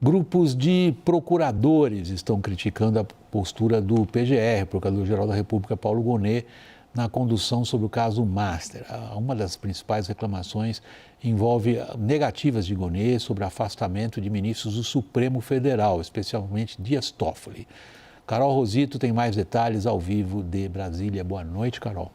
Grupos de procuradores estão criticando a postura do PGR, Procurador-Geral da República, Paulo Gonet, na condução sobre o caso Master. Uma das principais reclamações envolve negativas de Gonet sobre afastamento de ministros do Supremo Federal, especialmente Dias Toffoli. Carol Rosito tem mais detalhes ao vivo de Brasília. Boa noite, Carol.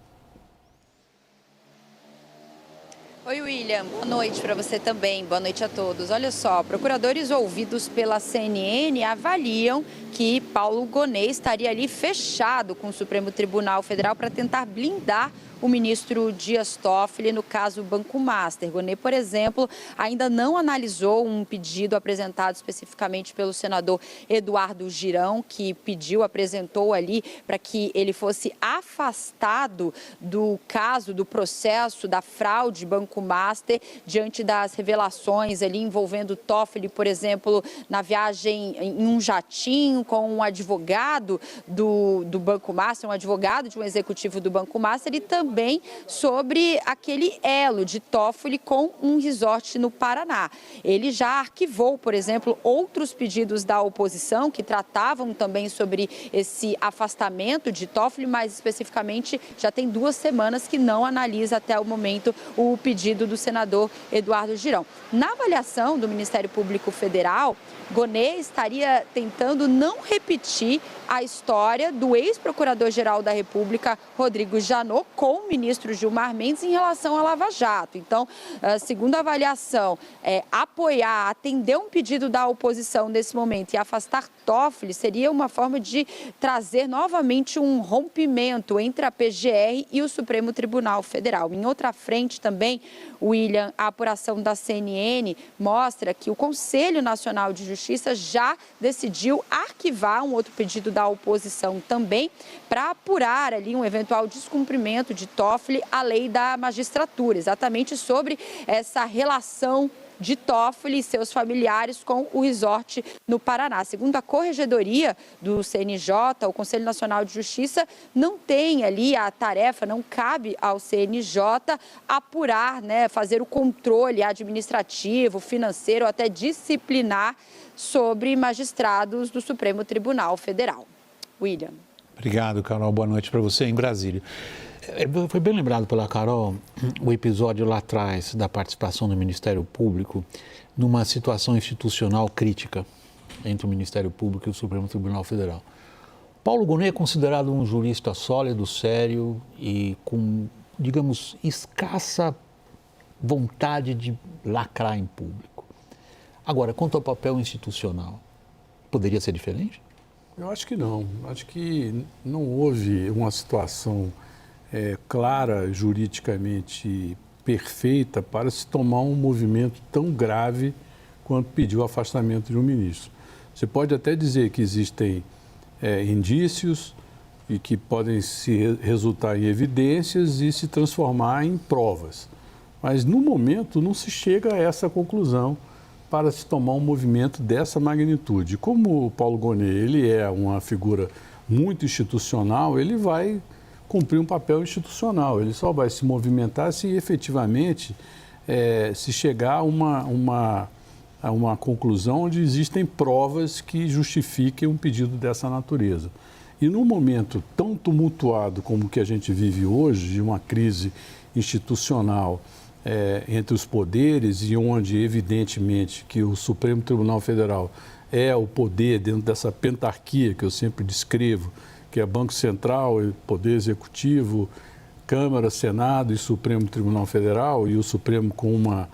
Oi, William. Boa noite para você também. Boa noite a todos. Olha só, procuradores ouvidos pela CNN avaliam que Paulo Gonet estaria ali fechado com o Supremo Tribunal Federal para tentar blindar o ministro Dias Toffoli no caso Banco Master. Gonet, por exemplo, ainda não analisou um pedido apresentado especificamente pelo senador Eduardo Girão, que apresentou ali para que ele fosse afastado do caso, do processo da fraude Banco Master, diante das revelações ali envolvendo Toffoli, por exemplo, na viagem em um jatinho com um advogado do Banco Master, um advogado de um executivo do Banco Master, e também sobre aquele elo de Toffoli com um resort no Paraná. Ele já arquivou, por exemplo, outros pedidos da oposição que tratavam também sobre esse afastamento de Toffoli, mas especificamente já tem 2 semanas que não analisa até o momento o pedido do senador Eduardo Girão. Na avaliação do Ministério Público Federal, Gonet estaria tentando não repetir a história do ex-procurador-geral da República, Rodrigo Janot, com o ministro Gilmar Mendes em relação à Lava Jato. Então, segundo a avaliação, apoiar, atender um pedido da oposição nesse momento e afastar Toffoli seria uma forma de trazer novamente um rompimento entre a PGR e o Supremo Tribunal Federal. Em outra frente também, William, a apuração da CNN mostra que o Conselho Nacional de Justiça já decidiu arquivar um outro pedido da oposição também para apurar ali um eventual descumprimento de Toffoli à lei da magistratura, exatamente sobre essa relação de Toffoli e seus familiares com o resort no Paraná. Segundo a Corregedoria do CNJ, o Conselho Nacional de Justiça não tem ali a tarefa, não cabe ao CNJ apurar, fazer o controle administrativo, financeiro, até disciplinar sobre magistrados do Supremo Tribunal Federal. William. Obrigado, Carol. Boa noite para você em Brasília. Foi bem lembrado pela Carol o episódio lá atrás da participação do Ministério Público numa situação institucional crítica entre o Ministério Público e o Supremo Tribunal Federal. Paulo Gonet é considerado um jurista sólido, sério e com, digamos, escassa vontade de lacrar em público. Agora, quanto ao papel institucional, poderia ser diferente? Eu acho que não. Acho que não houve uma situação clara, juridicamente perfeita, para se tomar um movimento tão grave quanto pedir o afastamento de um ministro. Você pode até dizer que existem indícios e que podem se resultar em evidências e se transformar em provas. Mas, no momento, não se chega a essa conclusão para se tomar um movimento dessa magnitude. Como o Paulo Gonet ele é uma figura muito institucional, ele vai cumprir um papel institucional. Ele só vai se movimentar se efetivamente se chegar a uma conclusão onde existem provas que justifiquem um pedido dessa natureza. E num momento tão tumultuado como o que a gente vive hoje, de uma crise institucional entre os poderes e onde, evidentemente, que o Supremo Tribunal Federal é o poder dentro dessa pentarquia que eu sempre descrevo, que é Banco Central, Poder Executivo, Câmara, Senado e Supremo Tribunal Federal, e o Supremo com uma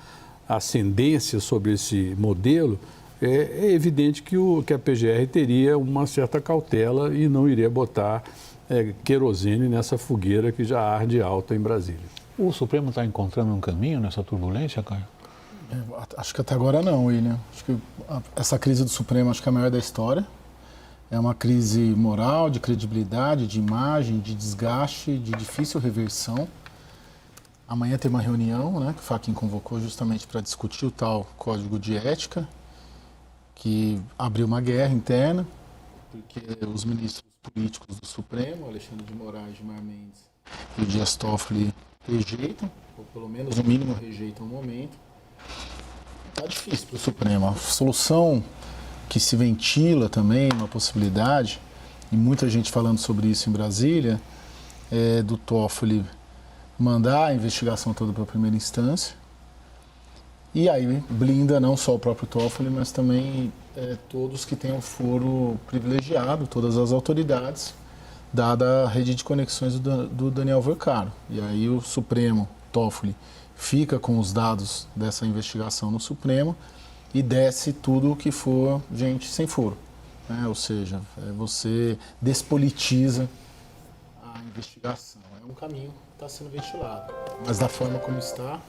ascendência sobre esse modelo, é evidente que a PGR teria uma certa cautela e não iria botar querosene nessa fogueira que já arde alta em Brasília. O Supremo está encontrando um caminho nessa turbulência, Caio? Acho que até agora não, William. Acho que essa crise do Supremo acho que é a maior da história. É uma crise moral, de credibilidade, de imagem, de desgaste, de difícil reversão. Amanhã tem uma reunião, que o Fachin convocou justamente para discutir o tal Código de Ética, que abriu uma guerra interna, porque os ministros políticos do Supremo, Alexandre de Moraes, Gilmar Mendes e o Dias Toffoli, rejeitam, ou pelo menos no mínimo rejeitam o momento. Está difícil para o Supremo. A solução que se ventila também, uma possibilidade, e muita gente falando sobre isso em Brasília, é do Toffoli mandar a investigação toda para a primeira instância, e aí blinda não só o próprio Toffoli, mas também todos que tenham foro privilegiado, todas as autoridades, dada a rede de conexões do Daniel Vercaro. E aí o Supremo, Toffoli, fica com os dados dessa investigação no Supremo e desce tudo o que for gente sem foro. Né? Ou seja, você despolitiza a investigação. É um caminho que está sendo ventilado. Mas da forma como está,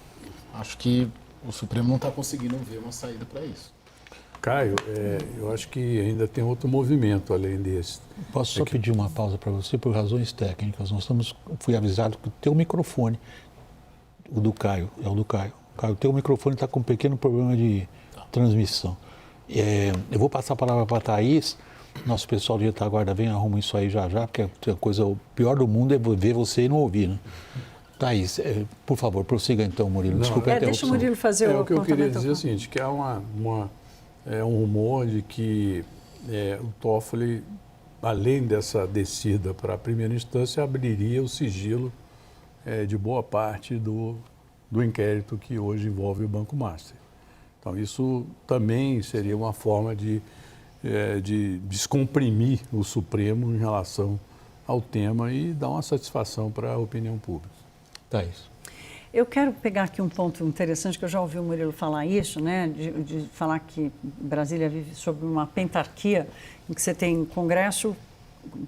acho que o Supremo não está conseguindo ver uma saída para isso. Caio, eu acho que ainda tem outro movimento além desse. Posso só pedir uma pausa para você por razões técnicas. Fui avisado que o teu microfone, o do Caio, é o do Caio. Caio, o teu microfone está com um pequeno problema de transmissão. Eu vou passar a palavra para a Thaís. Nosso pessoal de retaguarda vem, arruma isso aí já, porque o pior do mundo é ver você e não ouvir, né? Thaís, por favor, prossiga então, Murilo. Desculpa a interrupção. Deixa o Murilo fazer o que eu queria dizer é o apontamento. seguinte, que há um rumor de que o Toffoli, além dessa descida para a primeira instância, abriria o sigilo de boa parte do inquérito que hoje envolve o Banco Master. Então, isso também seria uma forma de descomprimir o Supremo em relação ao tema e dar uma satisfação para a opinião pública. Thaís. Eu quero pegar aqui um ponto interessante, que eu já ouvi o Murilo falar isso, né, de falar que Brasília vive sob uma pentarquia, em que você tem Congresso,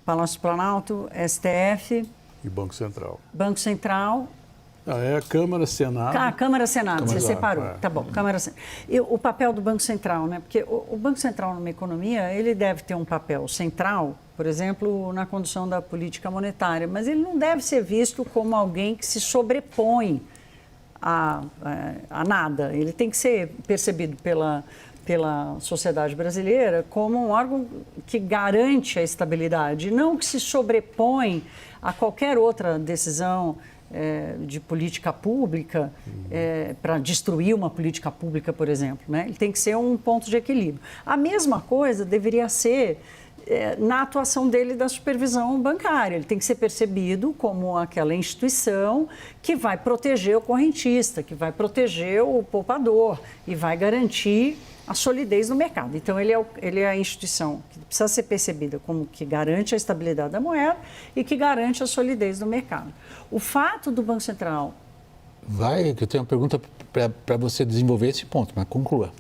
Palácio do Planalto, STF... E Banco Central. Banco Central... É a Câmara, Senado... Câmara, Senado, você separou. É. Tá bom, Câmara, Senado. O papel do Banco Central, né, porque o Banco Central numa economia, ele deve ter um papel central, por exemplo, na condução da política monetária, mas ele não deve ser visto como alguém que se sobrepõe a nada. Ele tem que ser percebido pela sociedade brasileira como um órgão que garante a estabilidade, não que se sobrepõe a qualquer outra decisão de política pública, para destruir uma política pública, por exemplo. Né? Ele tem que ser um ponto de equilíbrio. A mesma coisa deveria ser na atuação dele da supervisão bancária. Ele tem que ser percebido como aquela instituição que vai proteger o correntista, que vai proteger o poupador e vai garantir a solidez do mercado. Então, ele é a instituição que precisa ser percebida como que garante a estabilidade da moeda e que garante a solidez do mercado. O fato do Banco Central... Que eu tenho uma pergunta para você desenvolver esse ponto, mas conclua.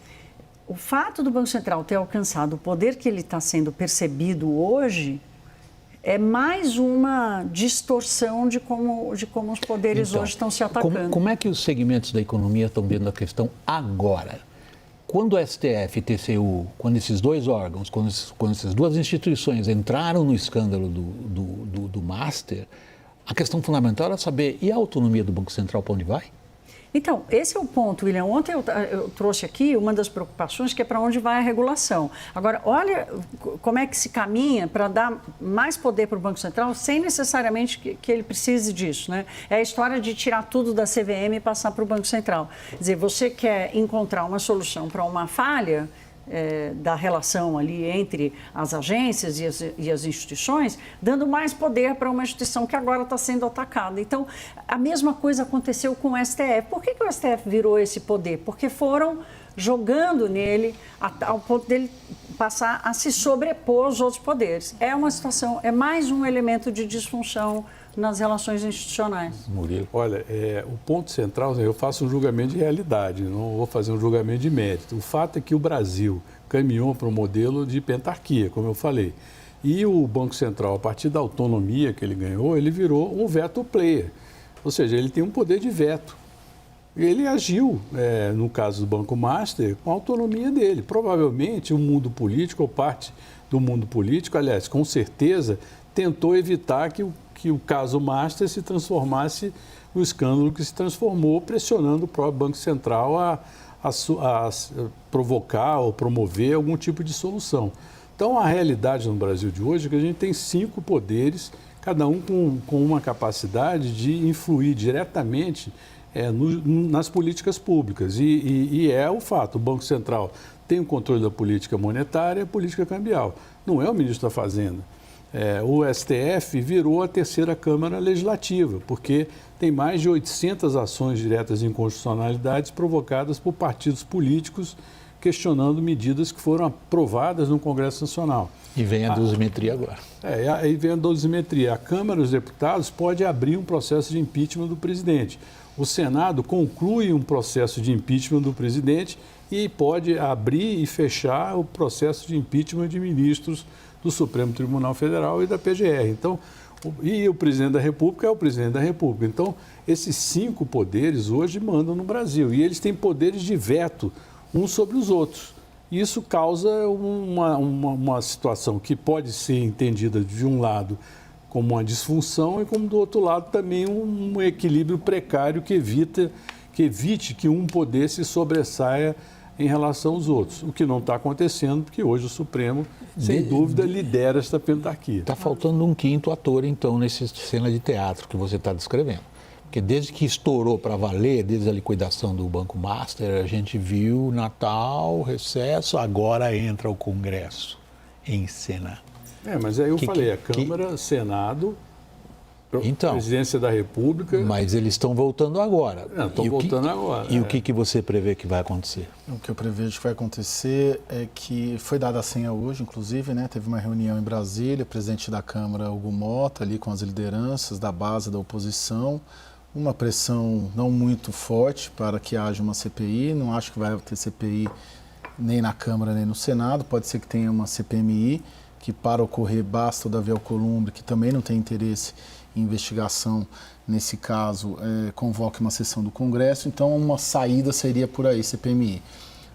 O fato do Banco Central ter alcançado o poder que ele está sendo percebido hoje é mais uma distorção de como os poderes hoje estão se atacando. Como é que os segmentos da economia estão vendo a questão agora? Quando o STF e TCU, quando esses dois órgãos, quando essas duas instituições entraram no escândalo do Master, a questão fundamental era saber, e a autonomia do Banco Central para onde vai? Então, esse é o ponto, William. Ontem eu trouxe aqui uma das preocupações, que é para onde vai a regulação. Agora, olha como é que se caminha para dar mais poder para o Banco Central, sem necessariamente que ele precise disso. Né? É a história de tirar tudo da CVM e passar para o Banco Central. Quer dizer, você quer encontrar uma solução para uma falha da relação ali entre as agências e as instituições, dando mais poder para uma instituição que agora está sendo atacada. Então, a mesma coisa aconteceu com o STF. Por que o STF virou esse poder? Porque foram jogando nele ao ponto dele passar a se sobrepor aos outros poderes. É uma situação, é mais um elemento de disfunção nas relações institucionais. Murilo. Olha, o ponto central, eu faço um julgamento de realidade, não vou fazer um julgamento de mérito. O fato é que o Brasil caminhou para um modelo de pentarquia, como eu falei. E o Banco Central, a partir da autonomia que ele ganhou, ele virou um veto player. Ou seja, ele tem um poder de veto. Ele agiu, no caso do Banco Master, com a autonomia dele. Provavelmente o mundo político, ou parte do mundo político, aliás, com certeza, tentou evitar que o caso Master se transformasse no escândalo que se transformou, pressionando o próprio Banco Central a provocar ou promover algum tipo de solução. Então, a realidade no Brasil de hoje é que a gente tem 5 poderes, cada um com uma capacidade de influir diretamente nas políticas públicas. E é o fato, o Banco Central tem o controle da política monetária e a política cambial. Não é o ministro da Fazenda. O STF virou a terceira Câmara Legislativa, porque tem mais de 800 ações diretas de inconstitucionalidades provocadas por partidos políticos questionando medidas que foram aprovadas no Congresso Nacional. E vem a dosimetria agora. Aí vem a dosimetria. A Câmara dos Deputados pode abrir um processo de impeachment do presidente. O Senado conclui um processo de impeachment do presidente e pode abrir e fechar o processo de impeachment de ministros do Supremo Tribunal Federal e da PGR. Então, e o presidente da República é o presidente da República. Então, esses 5 poderes hoje mandam no Brasil e eles têm poderes de veto uns sobre os outros. Isso causa uma situação que pode ser entendida de um lado como uma disfunção e como do outro lado também um equilíbrio precário que evite que um poder se sobressaia em relação aos outros, o que não está acontecendo, porque hoje o Supremo, sem dúvida, lidera esta pentarquia. Está faltando um quinto ator, então, nessa cena de teatro que você está descrevendo. Porque desde que estourou para valer, desde a liquidação do Banco Master, a gente viu Natal, recesso, agora entra o Congresso em cena. Mas aí eu falei, a Câmara, Senado, então, Presidência da República... Mas eles estão voltando agora. Estão voltando agora. E o que você prevê que vai acontecer? O que eu prevejo que vai acontecer é que foi dada a senha hoje, inclusive, né? Teve uma reunião em Brasília, o presidente da Câmara, Hugo Mota, ali com as lideranças da base da oposição, uma pressão não muito forte para que haja uma CPI, não acho que vai ter CPI nem na Câmara nem no Senado, pode ser que tenha uma CPMI, que para ocorrer basta o Davi Alcolumbre, que também não tem interesse em investigação, nesse caso, convoque uma sessão do Congresso, então uma saída seria por aí, CPMI.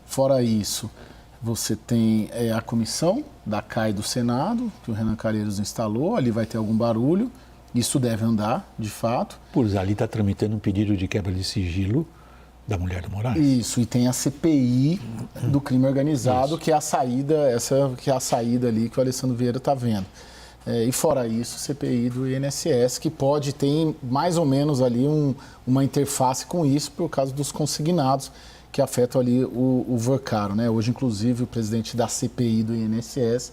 Fora isso, você tem a comissão da CAI do Senado, que o Renan Calheiros instalou, ali vai ter algum barulho, isso deve andar, de fato. Por ali está tramitando um pedido de quebra de sigilo da mulher do Moraes. Isso, e tem a CPI do crime organizado, que é a saída, que é a saída ali que o Alessandro Vieira está vendo. E fora isso, CPI do INSS, que pode ter mais ou menos ali uma interface com isso, por causa dos consignados que afetam ali o Vorcaro, né? Hoje, inclusive, o presidente da CPI do INSS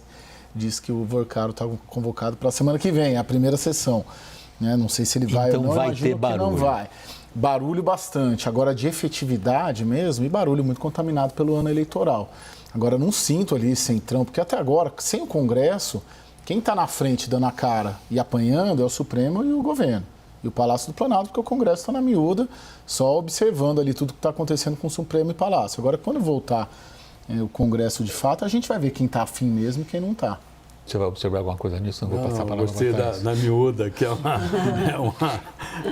diz que o Vorcaro está convocado para a semana que vem, a primeira sessão. Né? Não sei se ele vai ou não, vai ter barulho. Não vai. Barulho bastante. Agora, de efetividade mesmo, e barulho muito contaminado pelo ano eleitoral. Agora, não sinto ali centrão, porque até agora, sem o Congresso, quem está na frente dando a cara e apanhando é o Supremo e o governo. E o Palácio do Planalto, porque o Congresso está na miúda, só observando ali tudo que está acontecendo com o Supremo e Palácio. Agora, quando voltar o Congresso de fato, a gente vai ver quem está afim mesmo e quem não está. Você vai observar alguma coisa nisso? Não vou passar a palavra gostei da miúda, que é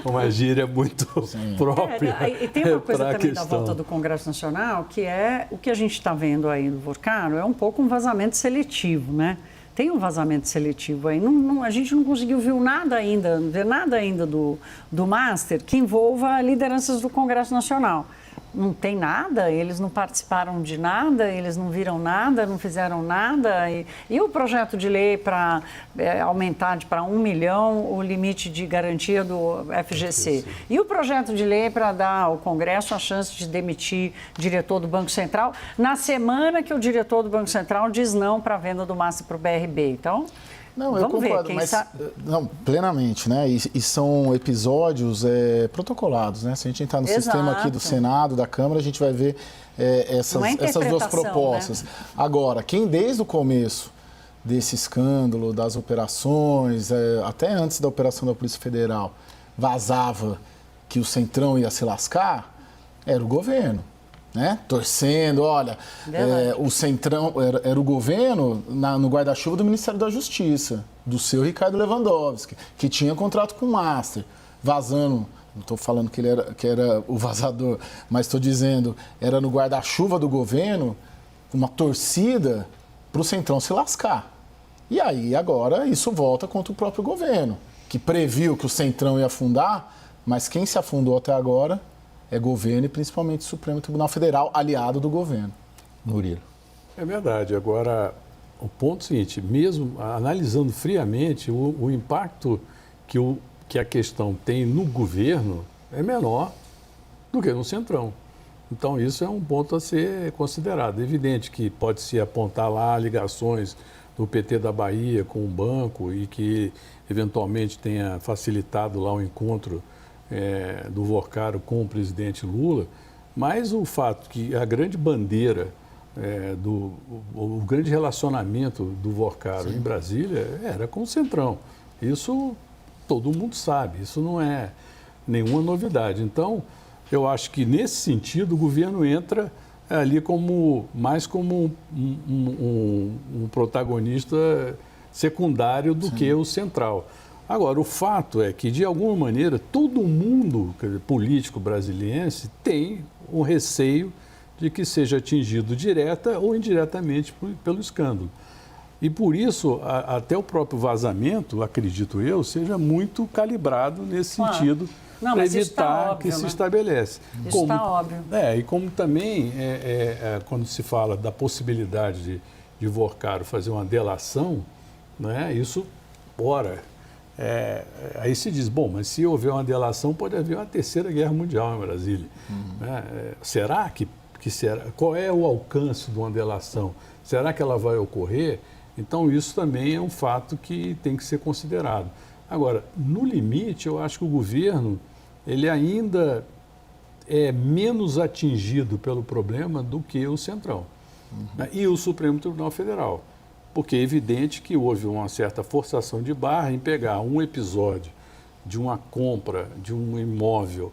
uma gíria muito própria. E tem uma coisa também da volta do Congresso Nacional, que é o que a gente está vendo aí no Vorcaro, é um pouco um vazamento seletivo, né? Tem um vazamento seletivo aí. A gente não conseguiu ver nada ainda do Master que envolva lideranças do Congresso Nacional. Não tem nada, eles não participaram de nada, eles não viram nada, não fizeram nada. E o projeto de lei para aumentar para 1 milhão o limite de garantia do FGC? E o projeto de lei para dar ao Congresso a chance de demitir o diretor do Banco Central na semana que o diretor do Banco Central diz não para a venda do Master para o BRB. Então... Não, eu concordo, mas não, plenamente, né? E são episódios protocolados, né? Se a gente entrar no sistema aqui do Senado, da Câmara, a gente vai ver essas duas propostas. Né? Agora, quem desde o começo desse escândalo, das operações, até antes da operação da Polícia Federal, vazava que o Centrão ia se lascar, era o governo. Né? Torcendo, olha, o Centrão era o governo no guarda-chuva do Ministério da Justiça, do seu Ricardo Lewandowski, que tinha contrato com o Master, vazando, não estou falando que era o vazador, mas estou dizendo, era no guarda-chuva do governo, uma torcida para o Centrão se lascar. E aí, agora, isso volta contra o próprio governo, que previu que o Centrão ia afundar, mas quem se afundou até agora é governo e principalmente o Supremo Tribunal Federal, aliado do governo. Murilo. É verdade. Agora, o ponto é o seguinte, mesmo analisando friamente, o impacto que a questão tem no governo é menor do que no Centrão. Então, isso é um ponto a ser considerado. É evidente que pode-se apontar lá ligações do PT da Bahia com o banco e que, eventualmente, tenha facilitado lá o encontro do Vorcaro com o presidente Lula, mas o fato que a grande bandeira, o grande relacionamento do Vorcaro em Brasília era com o Centrão. Isso todo mundo sabe, isso não é nenhuma novidade. Então, eu acho que, nesse sentido, o governo entra ali mais como um protagonista secundário do que o central. Agora, o fato é que, de alguma maneira, todo mundo político brasiliense tem um receio de que seja atingido direta ou indiretamente pelo escândalo. E, por isso, até o próprio vazamento, acredito eu, seja muito calibrado nesse sentido, para evitar que se estabelece. Isso está óbvio. E como também, quando se fala da possibilidade de Vorcaro fazer uma delação, né, isso, aí se diz, bom, mas se houver uma delação, pode haver uma terceira guerra mundial em Brasília. Né? Será que será? Qual é o alcance de uma delação? Será que ela vai ocorrer? Então, isso também é um fato que tem que ser considerado. Agora, no limite, eu acho que o governo ele ainda é menos atingido pelo problema do que o Centrão, né? E o Supremo Tribunal Federal. Porque é evidente que houve uma certa forçação de barra em pegar um episódio de uma compra de um imóvel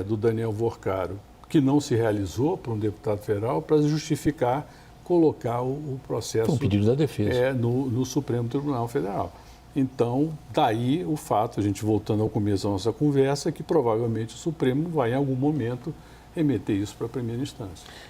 do Daniel Vorcaro, que não se realizou por um deputado federal, para justificar colocar o processo Foi um pedido da defesa. No Supremo Tribunal Federal. Então, daí o fato, a gente voltando ao começo da nossa conversa, que provavelmente o Supremo vai, em algum momento, remeter isso para a primeira instância.